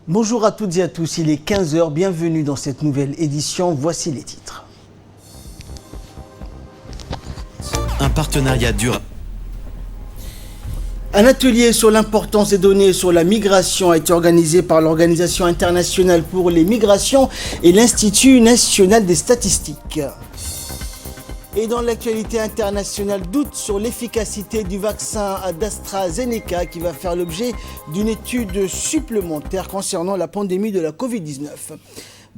Bonjour à toutes et à tous, il est 15 h, bienvenue dans cette nouvelle édition, voici les titres. Un partenariat durable. Un atelier sur l'importance des données sur la migration a été organisé par l'Organisation internationale pour les migrations et l'Institut national des statistiques. Et dans l'actualité internationale, doute sur l'efficacité du vaccin d'AstraZeneca qui va faire l'objet d'une étude supplémentaire concernant la pandémie de la Covid-19.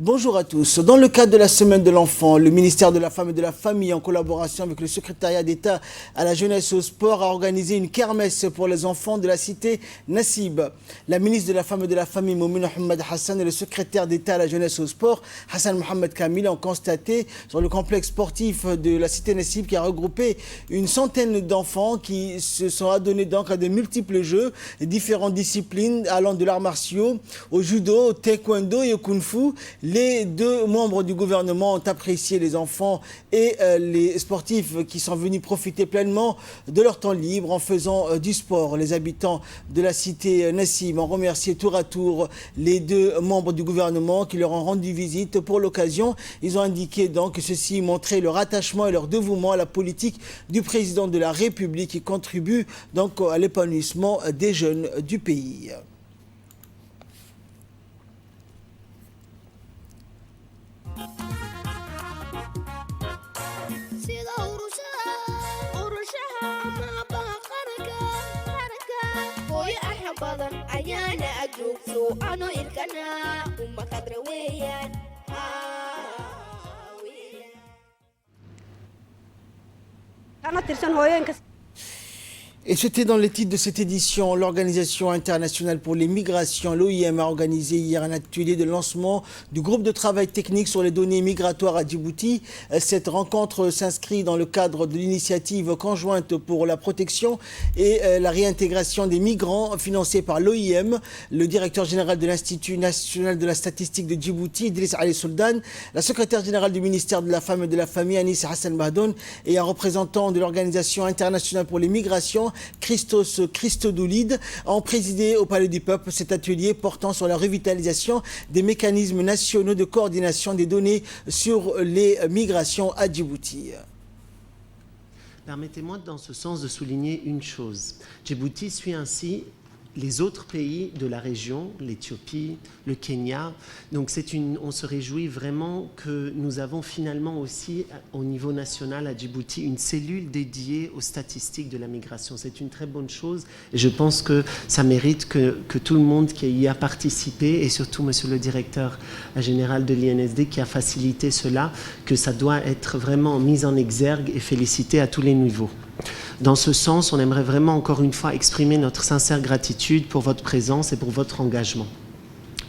Bonjour à tous. Dans le cadre de la Semaine de l'Enfant, le ministère de la Femme et de la Famille, en collaboration avec le secrétariat d'État à la jeunesse et au sport, a organisé une kermesse pour les enfants de la cité Nassib. La ministre de la Femme et de la Famille, Moumine Ahmed Hassan, et le secrétaire d'État à la jeunesse et au sport, Hassan Mohamed Kamil, ont constaté sur le complexe sportif de la cité Nassib qui a regroupé une centaine d'enfants qui se sont adonnés donc à de multiples jeux, différentes disciplines allant de l'arts martiaux au judo, au taekwondo et au kung-fu. Les deux membres du gouvernement ont apprécié les enfants et les sportifs qui sont venus profiter pleinement de leur temps libre en faisant du sport. Les habitants de la cité Nassib ont remercié tour à tour les deux membres du gouvernement qui leur ont rendu visite pour l'occasion. Ils ont indiqué donc que ceci montrait leur attachement et leur dévouement à la politique du président de la République qui contribue donc à l'épanouissement des jeunes du pays. Et c'était dans les titres de cette édition. L'Organisation internationale pour les migrations, l'OIM, a organisé hier un atelier de lancement du groupe de travail technique sur les données migratoires à Djibouti. Cette rencontre s'inscrit dans le cadre de l'initiative conjointe pour la protection et la réintégration des migrants financée par l'OIM, le directeur général de l'Institut national de la statistique de Djibouti, Idriss Ali Souldan, la secrétaire générale du ministère de la Femme et de la Famille, Anis Hassan Bahdoun, et un représentant de l'Organisation internationale pour les migrations, Christos Christodoulide, ont présidé au Palais du Peuple cet atelier portant sur la revitalisation des mécanismes nationaux de coordination des données sur les migrations à Djibouti. Permettez-moi dans ce sens de souligner une chose. Djibouti suit ainsi les autres pays de la région, l'Éthiopie, le Kenya. Donc on se réjouit vraiment que nous avons finalement aussi au niveau national à Djibouti une cellule dédiée aux statistiques de la migration. C'est une très bonne chose et je pense que ça mérite que tout le monde qui y a participé et surtout monsieur le directeur général de l'INSD qui a facilité cela, que ça doit être vraiment mis en exergue et félicité à tous les niveaux. Dans ce sens, on aimerait vraiment encore une fois exprimer notre sincère gratitude pour votre présence et pour votre engagement.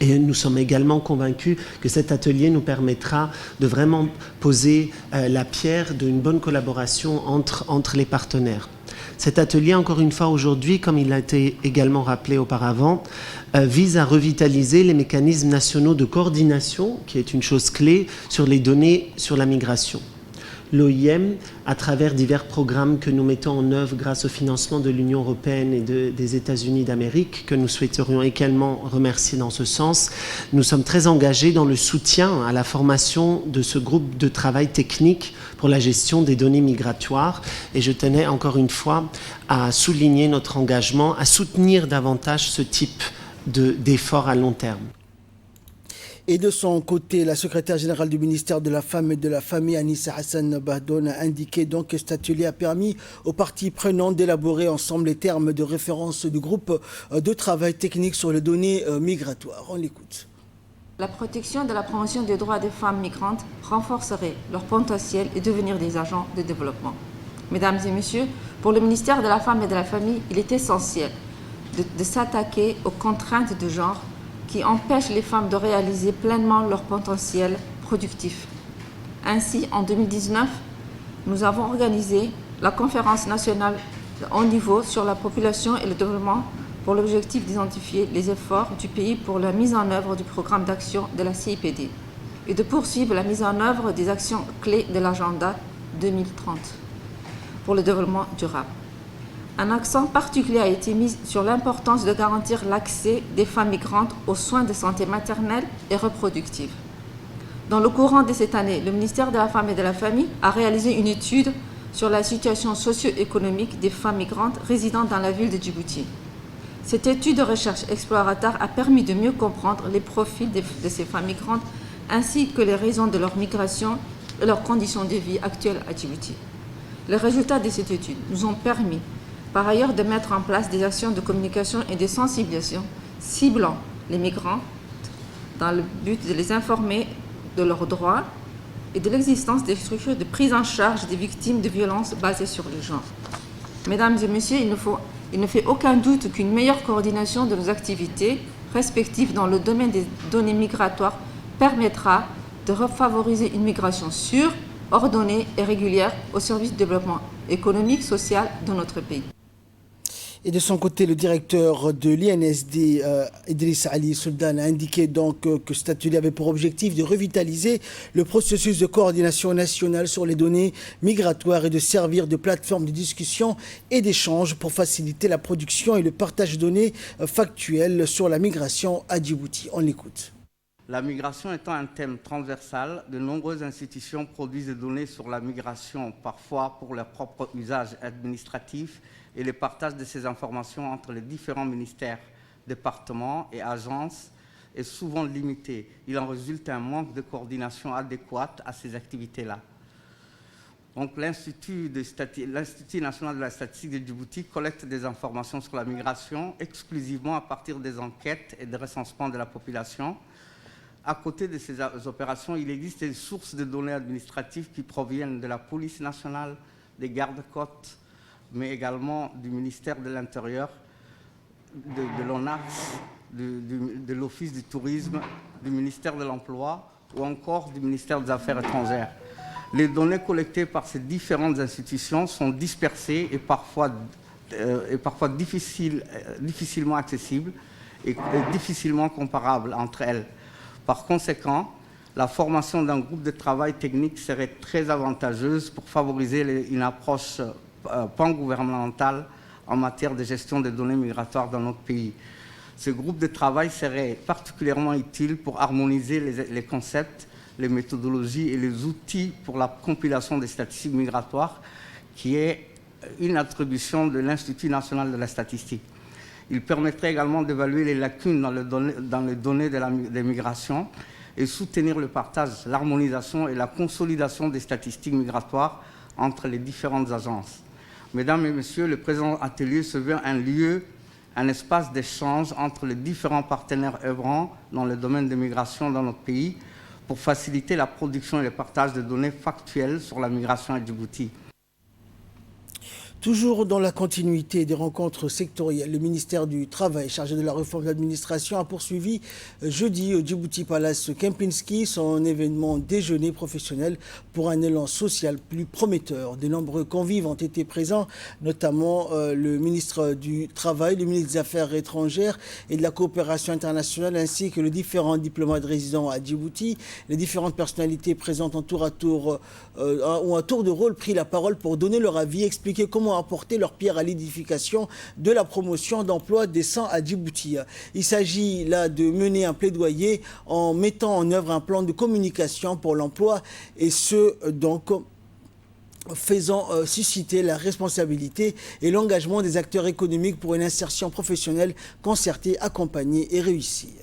Et nous sommes également convaincus que cet atelier nous permettra de vraiment poser la pierre d'une bonne collaboration entre les partenaires. Cet atelier, encore une fois aujourd'hui, comme il a été également rappelé auparavant, vise à revitaliser les mécanismes nationaux de coordination, qui est une chose clé, sur les données sur la migration. L'OIM, à travers divers programmes que nous mettons en œuvre grâce au financement de l'Union européenne et des États-Unis d'Amérique, que nous souhaiterions également remercier dans ce sens, nous sommes très engagés dans le soutien à la formation de ce groupe de travail technique pour la gestion des données migratoires. Et je tenais encore une fois à souligner notre engagement, à soutenir davantage ce type d'efforts à long terme. Et de son côté, la secrétaire générale du ministère de la Femme et de la Famille, Anis Hassan Bahdoun, a indiqué donc que cet atelier a permis aux parties prenantes d'élaborer ensemble les termes de référence du groupe de travail technique sur les données migratoires. On l'écoute. La protection de la promotion des droits des femmes migrantes renforcerait leur potentiel et devenir des agents de développement. Mesdames et messieurs, pour le ministère de la Femme et de la Famille, il est essentiel de s'attaquer aux contraintes de genre qui empêchent les femmes de réaliser pleinement leur potentiel productif. Ainsi, en 2019, nous avons organisé la conférence nationale de haut niveau sur la population et le développement pour l'objectif d'identifier les efforts du pays pour la mise en œuvre du programme d'action de la CIPD et de poursuivre la mise en œuvre des actions clés de l'agenda 2030 pour le développement durable. Un accent particulier a été mis sur l'importance de garantir l'accès des femmes migrantes aux soins de santé maternelle et reproductive. Dans le courant de cette année, le ministère de la Femme et de la Famille a réalisé une étude sur la situation socio-économique des femmes migrantes résidant dans la ville de Djibouti. Cette étude de recherche exploratoire a permis de mieux comprendre les profils de ces femmes migrantes ainsi que les raisons de leur migration et leurs conditions de vie actuelles à Djibouti. Les résultats de cette étude nous ont permis par ailleurs de mettre en place des actions de communication et de sensibilisation ciblant les migrants dans le but de les informer de leurs droits et de l'existence des structures de prise en charge des victimes de violences basées sur le genre. Mesdames et messieurs, il ne fait aucun doute qu'une meilleure coordination de nos activités respectives dans le domaine des données migratoires permettra de favoriser une migration sûre, ordonnée et régulière au service du développement économique, social de notre pays. Et de son côté, le directeur de l'INSD, Idriss Ali Sultan, a indiqué donc que cet atelier avait pour objectif de revitaliser le processus de coordination nationale sur les données migratoires et de servir de plateforme de discussion et d'échange pour faciliter la production et le partage de données factuelles sur la migration à Djibouti. On l'écoute. La migration étant un thème transversal, de nombreuses institutions produisent des données sur la migration, parfois pour leur propre usage administratif, et le partage de ces informations entre les différents ministères, départements et agences est souvent limité. Il en résulte un manque de coordination adéquate à ces activités-là. Donc l'Institut national de la statistique de Djibouti collecte des informations sur la migration exclusivement à partir des enquêtes et des recensements de la population. À côté de ces opérations, il existe des sources de données administratives qui proviennent de la police nationale, des gardes-côtes, mais également du ministère de l'Intérieur, de l'ONAX, de l'Office du tourisme, du ministère de l'Emploi ou encore du ministère des Affaires étrangères. Les données collectées par ces différentes institutions sont dispersées et parfois difficilement accessibles et difficilement comparables entre elles. Par conséquent, la formation d'un groupe de travail technique serait très avantageuse pour favoriser une approche pan-gouvernementale en matière de gestion des données migratoires dans notre pays. Ce groupe de travail serait particulièrement utile pour harmoniser les concepts, les méthodologies et les outils pour la compilation des statistiques migratoires, qui est une attribution de l'Institut national de la statistique. Il permettrait également d'évaluer les lacunes dans les données des migrations et soutenir le partage, l'harmonisation et la consolidation des statistiques migratoires entre les différentes agences. Mesdames et messieurs, le présent atelier se veut un lieu, un espace d'échange entre les différents partenaires œuvrant dans le domaine des migrations dans notre pays pour faciliter la production et le partage de données factuelles sur la migration à Djibouti. Toujours dans la continuité des rencontres sectorielles, le ministère du Travail, chargé de la réforme de l'administration, a poursuivi jeudi au Djibouti Palace Kempinski son événement déjeuner professionnel pour un élan social plus prometteur. De nombreux convives ont été présents, notamment le ministre du Travail, le ministre des Affaires étrangères et de la coopération internationale, ainsi que les différents diplomates résidents à Djibouti. Les différentes personnalités présentes ont à tour de rôle pris la parole pour donner leur avis, expliquer comment apporter leur pierre à l'édification de la promotion d'emplois décents à Djibouti. Il s'agit là de mener un plaidoyer en mettant en œuvre un plan de communication pour l'emploi et ce, donc, faisant susciter la responsabilité et l'engagement des acteurs économiques pour une insertion professionnelle concertée, accompagnée et réussie.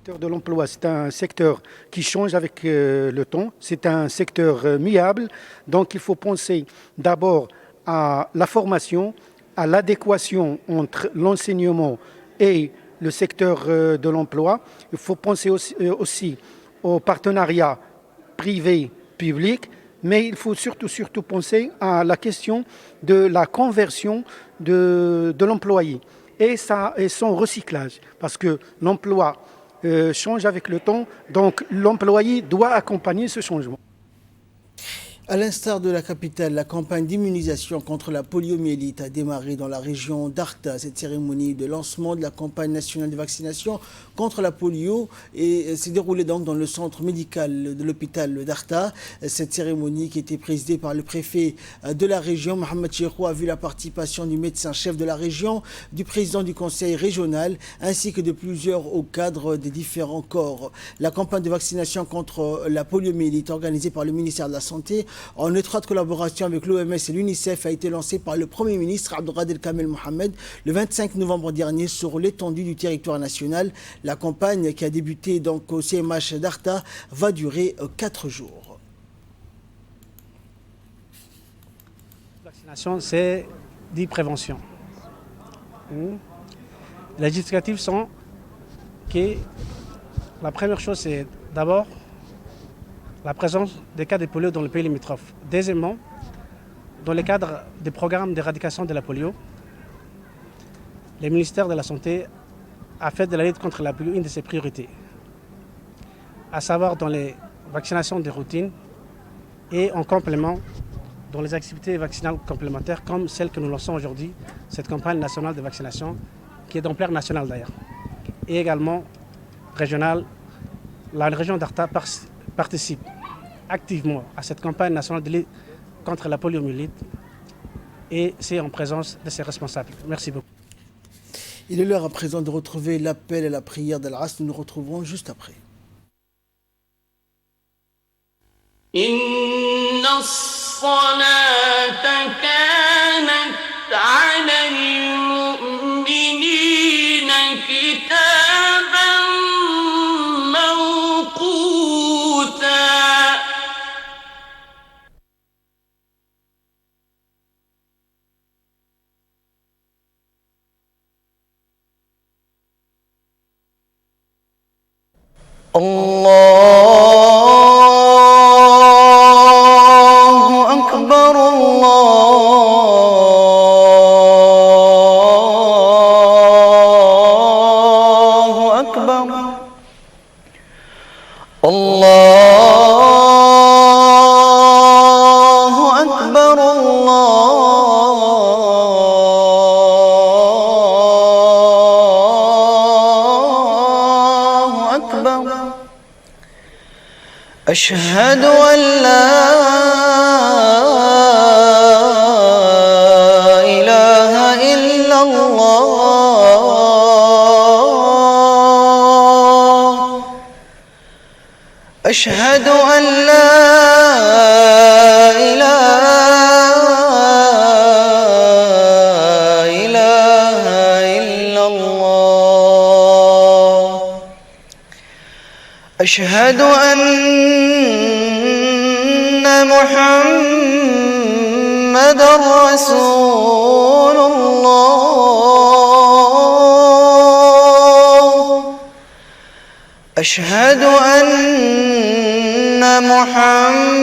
Le secteur de l'emploi, c'est un secteur qui change avec le temps, c'est un secteur muable, donc il faut penser d'abord à la formation, à l'adéquation entre l'enseignement et le secteur de l'emploi. Il faut penser aussi au partenariat privé-public, mais il faut surtout penser à la question de la conversion de l'employé et son recyclage, parce que l'emploi change avec le temps, donc l'employé doit accompagner ce changement. À l'instar de la capitale, la campagne d'immunisation contre la poliomyélite a démarré dans la région d'Arta. Cette cérémonie de lancement de la campagne nationale de vaccination contre la polio s'est déroulée donc dans le centre médical de l'hôpital d'Arta. Cette cérémonie qui était présidée par le préfet de la région, Mohamed Cheikhou, a vu la participation du médecin-chef de la région, du président du conseil régional, ainsi que de plusieurs hauts cadres des différents corps. La campagne de vaccination contre la poliomyélite organisée par le ministère de la Santé en étroite collaboration avec l'OMS et l'UNICEF a été lancée par le Premier ministre Abdelkader Kamel Mohamed le 25 novembre dernier sur l'étendue du territoire national. La campagne qui a débuté donc au CMH d'Arta va durer 4 jours. La vaccination, c'est dit prévention. Les justificatifs sont que la première chose, c'est d'abord la présence des cas de polio dans le pays limitrophe. Deuxièmement, dans le cadre des programmes d'éradication de la polio, le ministère de la Santé a fait de la lutte contre la polio une de ses priorités, à savoir dans les vaccinations de routine et en complément dans les activités vaccinales complémentaires comme celle que nous lançons aujourd'hui, cette campagne nationale de vaccination qui est d'ampleur nationale d'ailleurs, et également régionale. La région d'Arta participe activement à cette campagne nationale de lutte contre la poliomyélite et c'est en présence de ses responsables. Merci beaucoup. Il est l'heure à présent de retrouver l'appel à la prière d'Al-Asr. Nous nous retrouverons juste après. Inna as-salata kanat 'ala al-mu'minina kitaban mawquta. الله أكبر الله أكبر الله أكبر الله أكبر أشهد أن لا إله إلا الله أشهد أن لا إله إلا الله أشهد أن محمد رسول الله أشهد أن محمد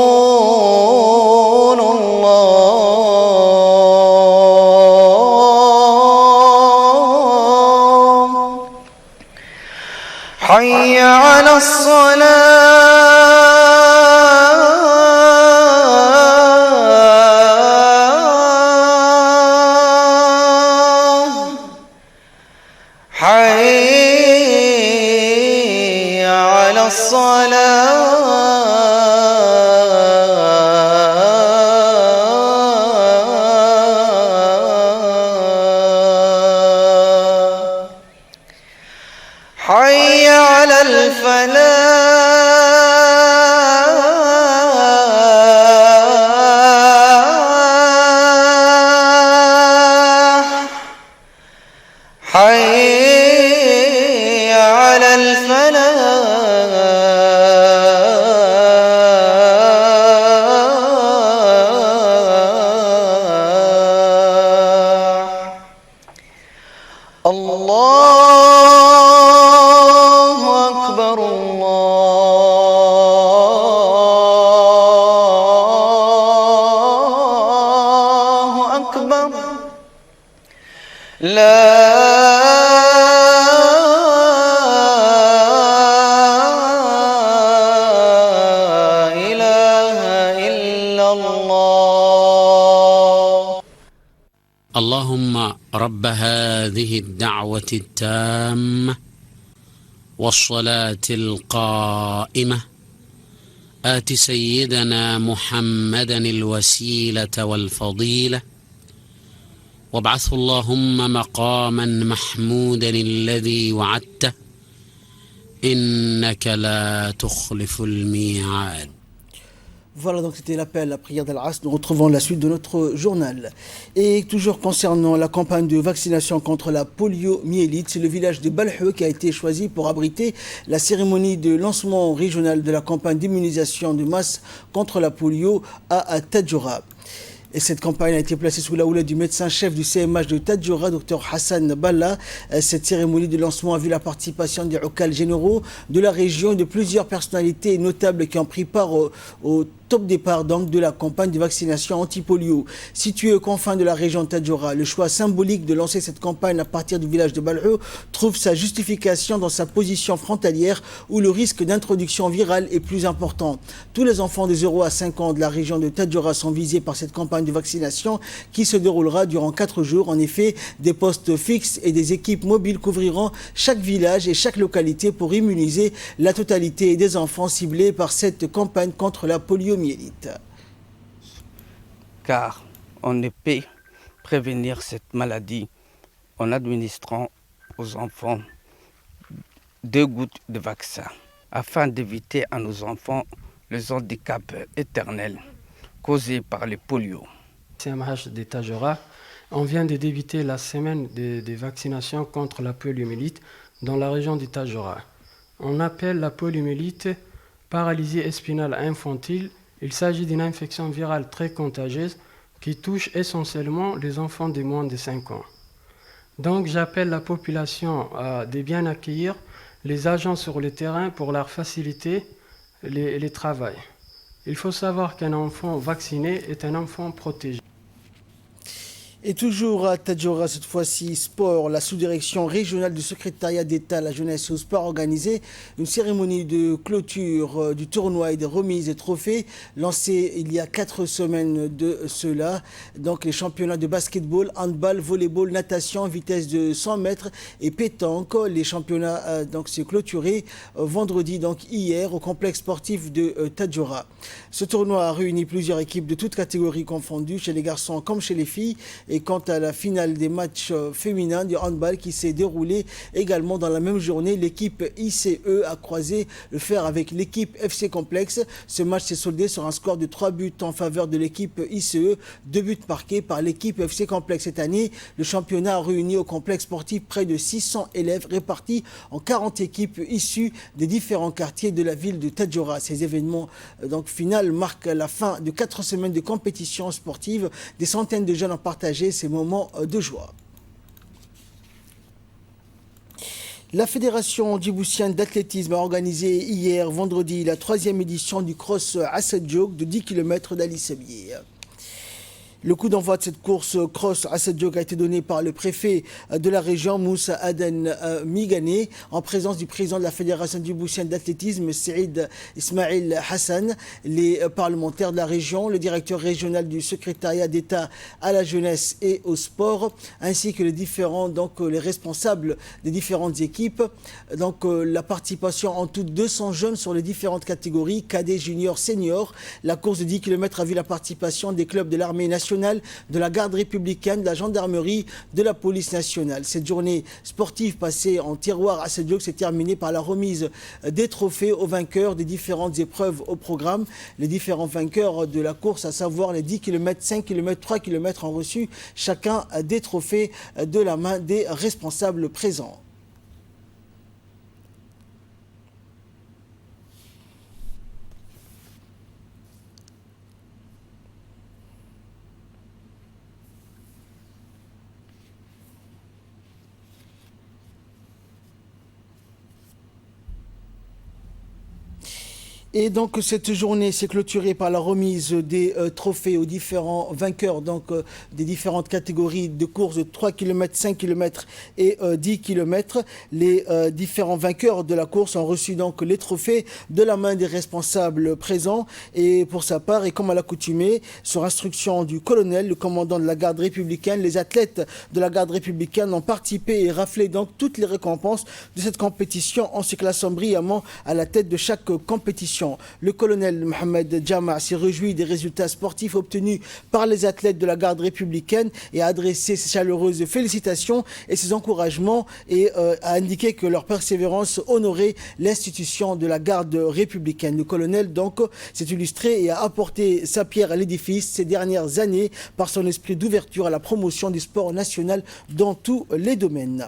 رسول الله حي على الصلاة حي على الصلاة حي على الفلاح حي على الفلاح الله أكبر الله أكبر لا رب هذه الدعوة التامة والصلاة القائمة آت سيدنا محمدا الوسيلة والفضيلة وابعثه اللهم مقاما محمودا الذي وعدته إنك لا تخلف الميعاد. Voilà, donc c'était l'appel à la prière d'Al-Asr. Nous retrouvons la suite de notre journal. Et toujours concernant la campagne de vaccination contre la poliomyélite, c'est le village de Balheux qui a été choisi pour abriter la cérémonie de lancement régional de la campagne d'immunisation de masse contre la polio à Tadjoura. Et cette campagne a été placée sous la houlette du médecin-chef du CMH de Tadjoura, Dr Hassan Balla. Cette cérémonie de lancement a vu la participation des Okal généraux de la région et de plusieurs personnalités notables qui ont pris part au top départ donc de la campagne de vaccination anti-polio. Situé aux confins de la région de Tadjoura, le choix symbolique de lancer cette campagne à partir du village de Balheux trouve sa justification dans sa position frontalière où le risque d'introduction virale est plus important. Tous les enfants de 0 à 5 ans de la région de Tadjoura sont visés par cette campagne de vaccination qui se déroulera durant 4 jours. En effet, des postes fixes et des équipes mobiles couvriront chaque village et chaque localité pour immuniser la totalité des enfants ciblés par cette campagne contre la poliomyélite. Car on ne peut prévenir cette maladie en administrant aux enfants 2 gouttes de vaccin afin d'éviter à nos enfants les handicaps éternels causés par le polio. CMH de Tadjoura, on vient de débuter la semaine de vaccination contre la poliomyélite dans la région de Tadjoura. On appelle la poliomyélite paralysie spinale infantile. Il s'agit d'une infection virale très contagieuse qui touche essentiellement les enfants de moins de 5 ans. Donc j'appelle la population de bien accueillir les agents sur le terrain pour leur faciliter le travail. Il faut savoir qu'un enfant vacciné est un enfant protégé. Et toujours à Tadjoura, cette fois-ci sport, la sous-direction régionale du secrétariat d'État à la jeunesse et au sport a organisé une cérémonie de clôture du tournoi et des remises et trophées lancés il y a 4 semaines de cela. Donc les championnats de basketball, handball, volleyball, natation, vitesse de 100 mètres et pétanque. Les championnats donc s'est clôturé vendredi, donc hier, au complexe sportif de Tadjoura. Ce tournoi a réuni plusieurs équipes de toutes catégories confondues, chez les garçons comme chez les filles. Et quant à la finale des matchs féminins du handball qui s'est déroulée également dans la même journée, l'équipe ICE a croisé le fer avec l'équipe FC Complexe. Ce match s'est soldé sur un score de 3 buts en faveur de l'équipe ICE, 2 buts marqués par l'équipe FC Complexe. Cette année, le championnat a réuni au complexe sportif près de 600 élèves répartis en 40 équipes issues des différents quartiers de la ville de Tadjoura. Ces événements donc final marquent la fin de 4 semaines de compétition sportive. Des centaines de jeunes ont partagé ces moments de joie. La Fédération djiboutienne d'athlétisme a organisé hier, vendredi, la 3e édition du cross Asad Diouk de 10 km d'Ali Sabieh. Le coup d'envoi de cette course cross Asad Diouk a été donné par le préfet de la région, Moussa Aden Migane, en présence du président de la Fédération djiboutienne d'athlétisme, Saïd Ismail Hassan, les parlementaires de la région, le directeur régional du secrétariat d'État à la jeunesse et au sport, ainsi que les différents, donc les responsables des différentes équipes. Donc la participation en tout 200 jeunes sur les différentes catégories, cadets, juniors, seniors. La course de 10 km a vu la participation des clubs de l'armée nationale, de la garde républicaine, de la gendarmerie, de la police nationale. Cette journée sportive passée en tiroir à Asad Diouk s'est terminée par la remise des trophées aux vainqueurs des différentes épreuves au programme. Les différents vainqueurs de la course, à savoir les 10 km, 5 km, 3 km, ont reçu chacun des trophées de la main des responsables présents. Et donc cette journée s'est clôturée par la remise des trophées aux différents vainqueurs des différentes catégories de courses de 3 km, 5 km et 10 km. Les différents vainqueurs de la course ont reçu donc les trophées de la main des responsables présents. Et pour sa part, et comme à l'accoutumée, sur instruction du colonel, le commandant de la garde républicaine, les athlètes de la garde républicaine ont participé et raflé donc toutes les récompenses de cette compétition en se classant brillamment à la tête de chaque compétition. Le colonel Mohamed Jama s'est réjoui des résultats sportifs obtenus par les athlètes de la garde républicaine et a adressé ses chaleureuses félicitations et ses encouragements et a indiqué que leur persévérance honorait l'institution de la garde républicaine. Le colonel donc s'est illustré et a apporté sa pierre à l'édifice ces dernières années par son esprit d'ouverture à la promotion du sport national dans tous les domaines.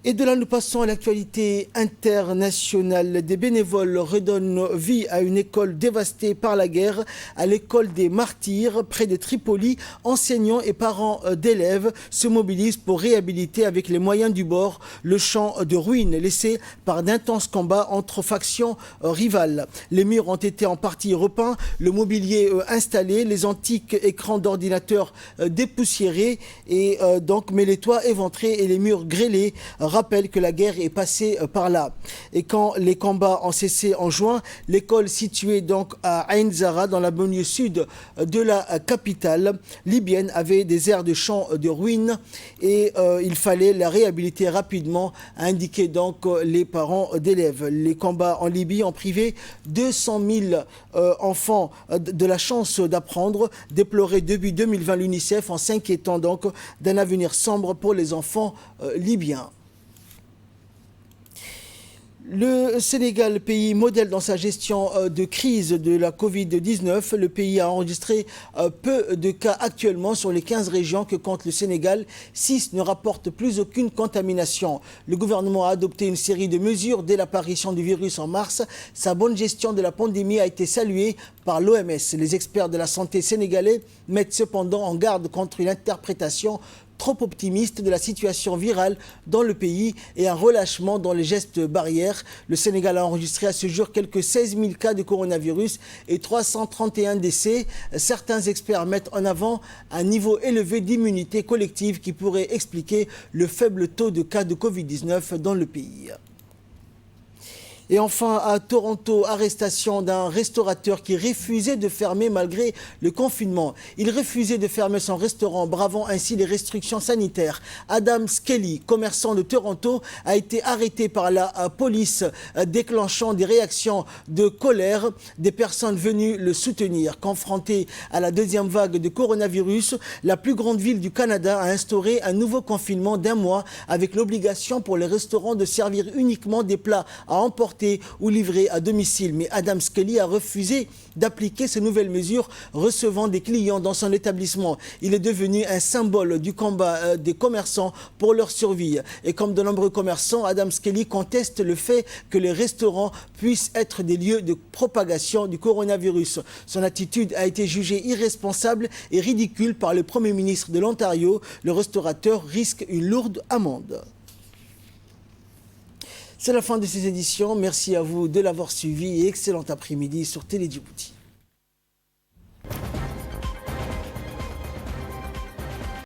Et de là, nous passons à l'actualité internationale. Des bénévoles redonnent vie à une école dévastée par la guerre, à l'école des Martyrs, près de Tripoli. Enseignants et parents d'élèves se mobilisent pour réhabiliter avec les moyens du bord le champ de ruines laissé par d'intenses combats entre factions rivales. Les murs ont été en partie repeints, le mobilier installé, les antiques écrans d'ordinateur dépoussiérés, mais les toits éventrés et les murs grêlés rappelle que la guerre est passée par là. Et quand les combats ont cessé en juin, l'école située donc à Ain Zara, dans la banlieue sud de la capitale libyenne, avait des aires de champs de ruines et il fallait la réhabiliter rapidement, a indiqué donc les parents d'élèves. Les combats en Libye ont privé 200 000 enfants de la chance d'apprendre, déploré depuis 2020 l'UNICEF en s'inquiétant donc d'un avenir sombre pour les enfants libyens. Le Sénégal, pays modèle dans sa gestion de crise de la Covid-19, le pays a enregistré peu de cas actuellement sur les 15 régions que compte le Sénégal. 6 ne rapportent plus aucune contamination. Le gouvernement a adopté une série de mesures dès l'apparition du virus en mars. Sa bonne gestion de la pandémie a été saluée par l'OMS. Les experts de la santé sénégalais mettent cependant en garde contre une interprétation trop optimiste de la situation virale dans le pays et un relâchement dans les gestes barrières. Le Sénégal a enregistré à ce jour quelques 16 000 cas de coronavirus et 331 décès. Certains experts mettent en avant un niveau élevé d'immunité collective qui pourrait expliquer le faible taux de cas de Covid-19 dans le pays. Et enfin, à Toronto, arrestation d'un restaurateur qui refusait de fermer malgré le confinement. Il refusait de fermer son restaurant, bravant ainsi les restrictions sanitaires. Adam Skelly, commerçant de Toronto, a été arrêté par la police, déclenchant des réactions de colère des personnes venues le soutenir. Confronté à la deuxième vague de coronavirus, la plus grande ville du Canada a instauré un nouveau confinement d'1 mois avec l'obligation pour les restaurants de servir uniquement des plats à emporter ou livré à domicile. Mais Adam Skelly a refusé d'appliquer ces nouvelles mesures, recevant des clients dans son établissement. Il est devenu un symbole du combat des commerçants pour leur survie. Et comme de nombreux commerçants, Adam Skelly conteste le fait que les restaurants puissent être des lieux de propagation du coronavirus. Son attitude a été jugée irresponsable et ridicule par le Premier ministre de l'Ontario. Le restaurateur risque une lourde amende. C'est la fin de ces éditions. Merci à vous de l'avoir suivi et excellent après-midi sur Télé Djibouti.